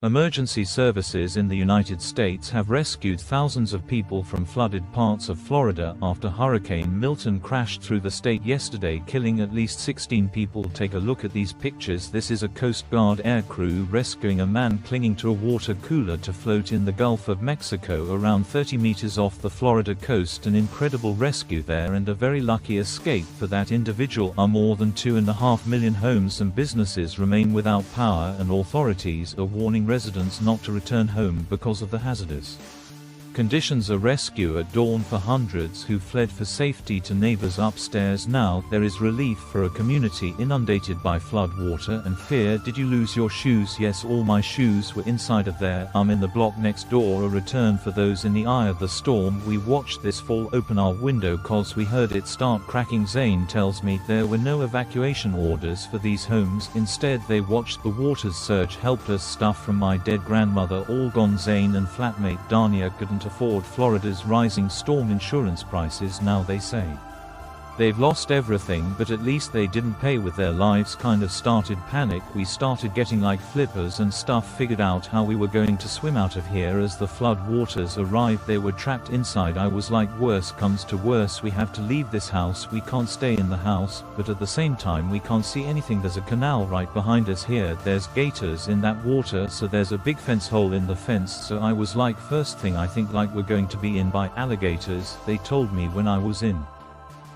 Emergency services in the United States have rescued thousands of people from flooded parts of Florida after Hurricane Milton crashed through the state yesterday, killing at least 16 people. Take a look at these pictures. This is a Coast Guard air crew rescuing a man clinging to a water cooler to float in the Gulf of Mexico around 30 meters off the Florida coast. An incredible rescue there and a very lucky escape for that individual. More than 2.5 million homes and businesses remain without power, and authorities are warning residents not to return home because of the hazardous conditions. A rescue at dawn for hundreds who fled for safety to neighbors upstairs. Now there is relief for a community inundated by flood water and fear. Did you lose your shoes? Yes, all my shoes were inside of there. I'm in the block next door. A return for those in the eye of the storm. We watched this fall. Open our window cause we heard it start cracking. Zane tells me there were no evacuation orders for these homes. Instead they watched the waters surge. Helped us. Stuff from my dead grandmother all gone. Zane and flatmate Dania couldn't afford Florida's rising storm insurance prices. Now they say they've lost everything, but at least they didn't pay with their lives. Kind of started panic. We started getting like flippers and stuff. Figured out how we were going to swim out of here as the flood waters arrived. They were trapped inside. I was like, worst comes to worst, we have to leave this house. We can't stay in the house, but at the same time we can't see anything. There's a canal right behind us here. There's gators in that water, so there's a big fence hole in the fence. So I was like, first thing I think like we're going to be in by alligators. They told me when I was in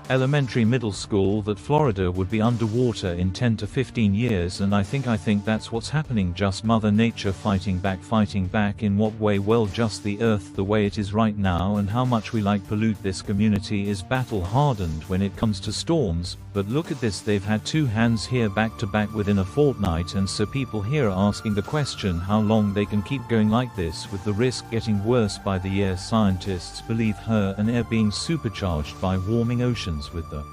elementary middle school that Florida would be underwater in 10 to 15 years, and I think that's what's happening. Just Mother Nature fighting back. In what way? Well, just the earth the way it is right now, and how much we like pollute. This community is battle hardened when it comes to storms, but look at this, they've had two hands here back to back within a fortnight, and so people here are asking the question how long they can keep going like this, with the risk getting worse by the year. Scientists believe her and air being supercharged by warming oceans, with the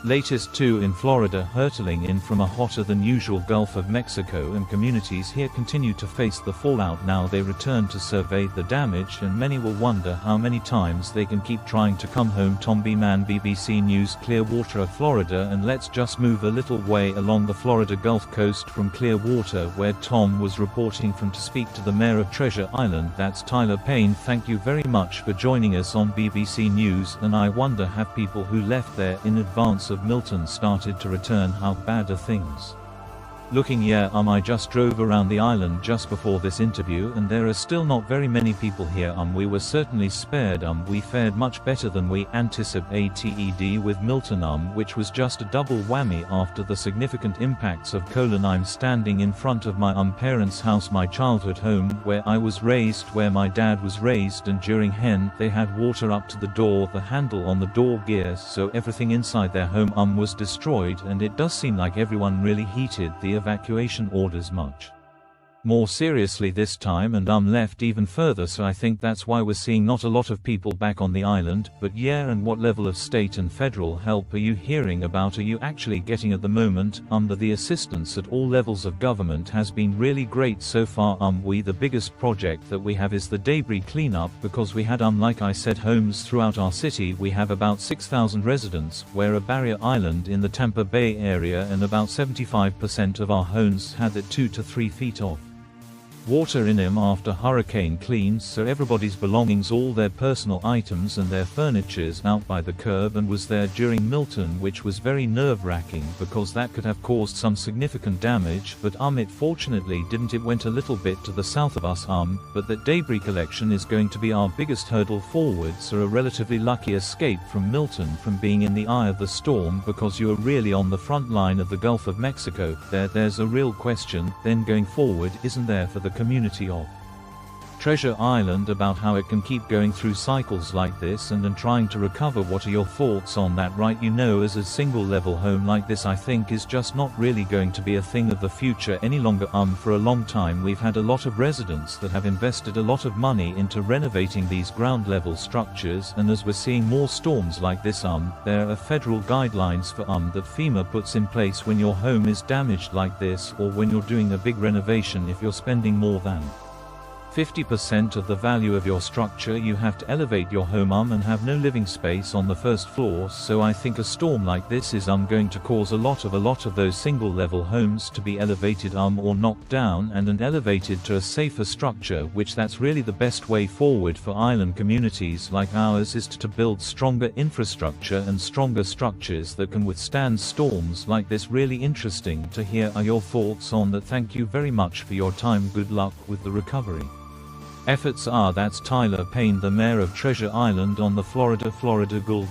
latest two in Florida hurtling in from a hotter than usual Gulf of Mexico, and communities here continue to face the fallout. Now they return to survey the damage, and many will wonder how many times they can keep trying to come home. Tom B. Mann, BBC News, Clearwater, Florida. And let's just move a little way along the Florida Gulf Coast from Clearwater, where Tom was reporting from, to speak to the mayor of Treasure Island. That's Tyler Payne. Thank you very much for joining us on BBC News. And I wonder, have people who left there in advance of Milton started to return? How bad are things looking? Yeah, I just drove around the island just before this interview, and there are still not very many people here. We were certainly spared. We fared much better than we anticipated with Milton, which was just a double whammy after the significant impacts of Colon. I'm standing in front of my parents' house, my childhood home, where I was raised, where my dad was raised, and during Hen, they had water up to the door, the handle on the door gear, so everything inside their home was destroyed, and it does seem like everyone really heeded the evacuation orders much more seriously this time, and left even further. So I think that's why we're seeing not a lot of people back on the island. But yeah, and what level of state and federal help are you hearing about? Are you actually getting at the moment? The assistance at all levels of government has been really great so far. The biggest project that we have is the debris cleanup, because we had like I said, homes throughout our city. We have about 6,000 residents. We're a barrier island in the Tampa Bay area, and about 75% of our homes had it 2 to 3 feet of water in them after hurricane cleans, so everybody's belongings, all their personal items and their furniture's out by the curb, and was there during Milton, which was very nerve-wracking because that could have caused some significant damage, but it fortunately didn't. It went a little bit to the south of us, but that debris collection is going to be our biggest hurdle forward. So a relatively lucky escape from Milton, from being in the eye of the storm, because you're really on the front line of the Gulf of Mexico. There's a real question then going forward, isn't there, for the community of Treasure Island, about how it can keep going through cycles like this and trying to recover. What are your thoughts on that? Right, as a single level home like this, I think is just not really going to be a thing of the future any longer. For a long time we've had a lot of residents that have invested a lot of money into renovating these ground level structures, and as we're seeing more storms like this, there are federal guidelines for that FEMA puts in place when your home is damaged like this, or when you're doing a big renovation. If you're spending more than 50% of the value of your structure. You have to elevate your home and have no living space on the first floor, so I think a storm like this is going to cause a lot of those single level homes to be elevated or knocked down and elevated to a safer structure, which that's really the best way forward for island communities like ours, is to build stronger infrastructure and stronger structures that can withstand storms like this. Really interesting to hear your thoughts on that. Thank you very much for your time. Good luck with the recovery efforts. That's Tyler Payne, the mayor of Treasure Island on the Florida Gulf.